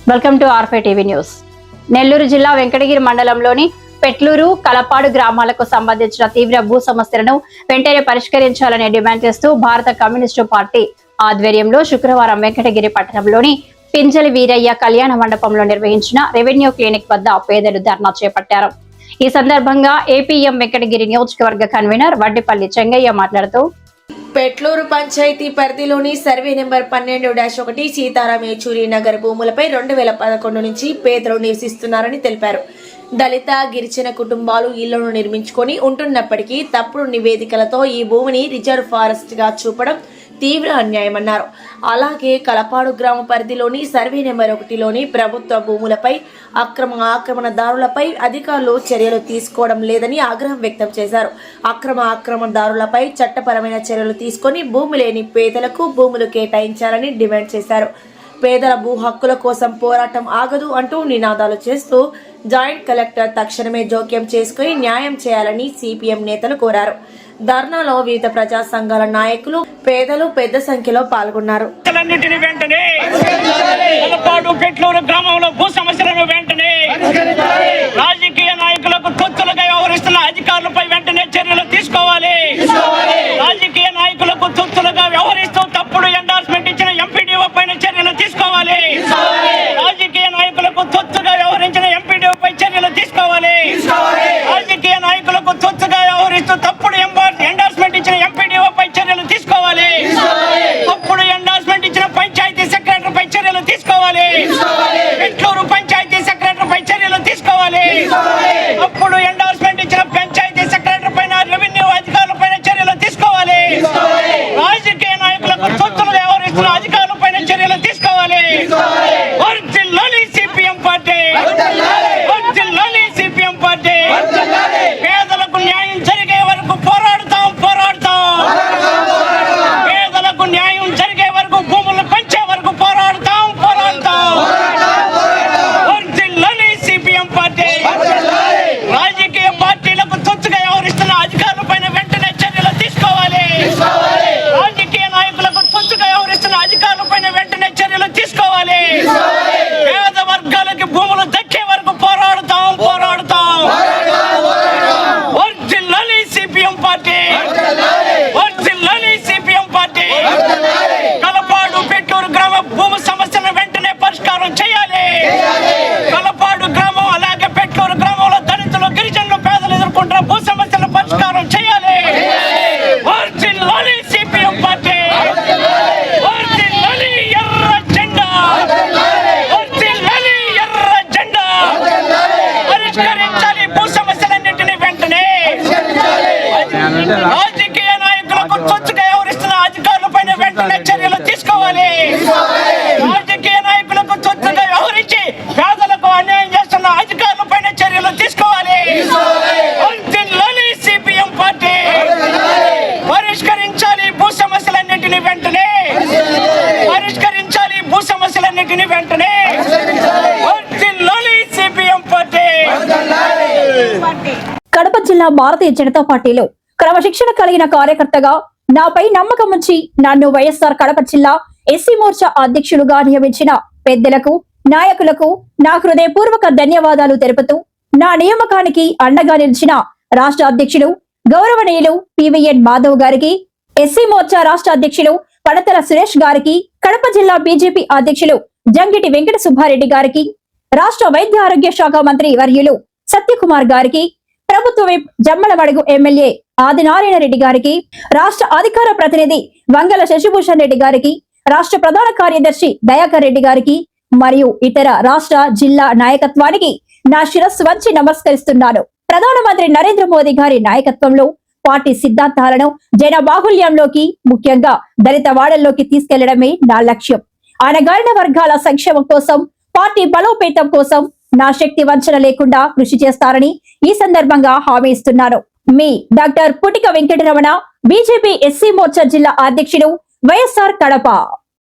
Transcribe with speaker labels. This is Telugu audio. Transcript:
Speaker 1: Welcome to R5 TV news. Nellore జిల్లా వెంకటగిరి మండలంలోని పెట్లూరు, కలపాడు గ్రామాలకు సంబంధించిన తీవ్ర భూ సమస్యలను వెంటనే పరిష్కరించాలని డిమాండ్ చేస్తూ భారత కమ్యూనిస్టు పార్టీ ఆధ్వర్యంలో శుక్రవారం వెంకటగిరి పట్టణంలోని పింజలి వీరయ్య కళ్యాణ మండపంలో నిర్వహించిన రెవెన్యూ క్లినిక్ వద్ద పేదలు ధర్నా చేపట్టారు. ఈ సందర్భంగా ఏపీఎం వెంకటగిరి నియోజకవర్గ కన్వీనర్ వడ్డిపల్లి చెంగయ్య మాట్లాడుతూ,
Speaker 2: పెట్లూరు పంచాయతీ పరిధిలోని సర్వే నెంబర్ 12-1 సీతారాం ఏచూరి నగర్ భూములపై 2011 నుంచి పేదలు నివసిస్తున్నారని తెలిపారు. దళిత, గిరిజన కుటుంబాలు ఇళ్లను నిర్మించుకొని ఉంటున్నప్పటికీ తప్పుడు నివేదికలతో ఈ భూమిని రిజర్వ్ ఫారెస్ట్ గా చూపడం తీవ్ర అన్యాయమన్నారు. అలాగే కలపాడు గ్రామ పరిధిలోని సర్వే నెంబర్ 1లోని ప్రభుత్వ భూములపై ఆక్రమణదారులపై అధికారులు చర్యలు తీసుకోవడం లేదని ఆగ్రహం వ్యక్తం చేశారు. ఆక్రమణదారులపై చట్టపరమైన చర్యలు తీసుకొని భూమి లేని పేదలకు భూములు కేటాయించాలని డిమాండ్ చేశారు. పేదల భూ హక్కుల కోసం పోరాటం ఆగదు అంటూ నినాదాలు చేస్తూ జాయింట్ కలెక్టర్ తక్షణమే జోక్యం చేసుకుని న్యాయం చేయాలని సిపిఎం నేతలు కోరారు. ధర్నాలో వివిధ ప్రజా సంఘాల నాయకులు, పేదలు పెద్ద సంఖ్యలో పాల్గొన్నారు.
Speaker 3: రాజకీయ నాయకులకు తొత్తులుగా వ్యవహరిస్తున్న అధికారులపై వెంటనే చర్యలు తీసుకోవాలి. రాజకీయ నాయకులకు తొత్తులుగా వ్యవహరిస్తూ తప్పుడు ఎండార్స్మెంట్ ఇచ్చిన ఎంపీడీఓ పైన చర్యలు తీసుకోవాలి. రాజకీయ నాయకులకు తొత్తుగా వ్యవహరించిన ఎంపీడీఓ పై చర్యలు తీసుకోవాలి. రాజకీయ నాయకులకు తొత్తుగా వ్యవహరిస్తూ తప్పుడు ఎండార్స్మెంట్ ఇచ్చిన ఎంపీడీఓ పై చర్యలు తీసుకోవాలి. తప్పుడు ఎండార్స్మెంట్ ఇచ్చిన పంచాయతీ సెక్రటరీ పై చర్యలు తీసుకోవాలి. పెట్లూరు పంచాయతీ సెక్రటరీ పై చర్యలు తీసుకోవాలి. తప్పుడు ఎండార్స్మెంట్ ఇచ్చిన పంచాయతీ సెక్రటరీ పైన, రెవెన్యూ అధికారుల పైన చర్యలు తీసుకోవాలి. రాజకీయ నాయకులకు తొత్తులు వ్యవహరిస్తున్న అధికారుల పైన చర్యలు తీసుకోవాలి. వర్ధిల్లాలి సిపిఎం పార్టీ, వర్ధిల్లాలి సిపిఎం పార్టీ. పేదలకు న్యాయం జరిగే వరకు పోరాడుతాం. పేదలకు న్యాయం జరిగే వరకు, భూములు పంచే వరకు పోరాడుతాం. వర్ధిల్లాలి సిపిఎం పార్టీ. రాజకీయ పార్టీలకు తొత్తుగా వ్యవహరిస్తున్న అధికారుల పైన వెంటనే చర్యలు తీసుకోవాలి. రాజకీయ నాయకులకు తొత్తుగా వ్యవహరిస్తున్న అధికారుల పైన వెంటనే చర్యలు తీసుకోవాలి. పేద వర్గాలకి భూములు దక్కే వరకు పోరాడుతాం. వర్ధిల్లాలి సిపిఎం పార్టీ, వర్ధిల్లాలి సిపిఎం పార్టీ. కలపాడు, పెట్లూరు గ్రామ భూమి సమస్యలను వెంటనే పరిష్కారం చేయాలి. కలపాడు గ్రామం, అలాగే పెట్లూరు గ్రామంలో దళితులు, గిరిజనులు, పేదలు ఎదుర్కొంటున్న భూ సమస్యలను పరిష్కారం చేయాలి. వర్ధిల్లాలి సిపిఎం పార్టీ, వర్ధిల్లాలి ఎర్ర జెండా, వర్ధిల్లాలి ఎర్ర జెండా. పరిష్కరించాలి భూ సమస్యలన్నింటినీ వెంటనే. రాజకీయ నాయకులకు తొత్తుగా వ్యవహరిస్తున్న అధికారుల పైన వెంటనే చర్యలు తీసుకోవాలి. రాజకీయ నాయకులకు తొత్తుగా వ్యవహరించి పేదలకు అన్యాయం చేస్తున్న అధికారుల పైన చర్యలు తీసుకోవాలి. వర్ధిల్లాలి సిపిఎం పార్టీ. పరిష్కరించాలి భూ సమస్యలన్నింటినీ వెంటనే. పరిష్కరించాలి భూ సమస్యలన్నింటినీ వెంటనే. వర్ధిల్లాలి సిపిఎం పార్టీ.
Speaker 1: కడప జిల్లా భారతీయ జనతా పార్టీలో క్రమశిక్షణ కలిగిన కార్యకర్తగా నాపై నమ్మకం ఉంచి నన్ను వైఎస్ఆర్ కడప జిల్లా ఎస్సీ మోర్చా అధ్యక్షులుగా నియమించిన పెద్దలకు, నాయకులకు నా హృదయపూర్వక ధన్యవాదాలు తెలుపుతూ, నా నియామకానికి అండగా నిలిచిన రాష్ట్ర అధ్యక్షులు గౌరవనీయులు పివిఎన్ మాధవ్ గారికి, ఎస్సీ మోర్చా రాష్ట్ర అధ్యక్షులు పడతల సురేష్ గారికి, కడప జిల్లా బీజేపీ అధ్యక్షులు జంగిటి వెంకట సుబ్బారెడ్డి గారికి, రాష్ట్ర వైద్య ఆరోగ్య శాఖ మంత్రి వర్యులు సత్యకుమార్ గారికి, ప్రభుత్వ విప్ జమ్మలమడుగు ఎమ్మెల్యే ఆదినారాయణ రెడ్డి గారికి, రాష్ట్ర అధికార ప్రతినిధి వంగల శశిభూషణ్ రెడ్డి గారికి, రాష్ట్ర ప్రధాన కార్యదర్శి దయాకర్ రెడ్డి గారికి మరియు ఇతర రాష్ట్ర, జిల్లా నాయకత్వానికి నా శిరస్సు వంచి నమస్కరిస్తున్నాను. ప్రధానమంత్రి నరేంద్ర మోదీ గారి నాయకత్వంలో పార్టీ సిద్ధాంతాలను జన బాహుళ్యంలోకి, ముఖ్యంగా దళిత వాడల్లోకి తీసుకెళ్లడమే నా లక్ష్యం. అణగారిన వర్గాల సంక్షేమం కోసం, పార్టీ బలోపేతం కోసం నా శక్తి వంచన లేకుండా కృషి చేస్తారని ఈ సందర్భంగా హామీ ఇస్తున్నాను. మీ doctor Putika Venkataramana, BJP SC Morcha జిల్లా అధ్యక్షుడు, వైఎస్ఆర్ కడప.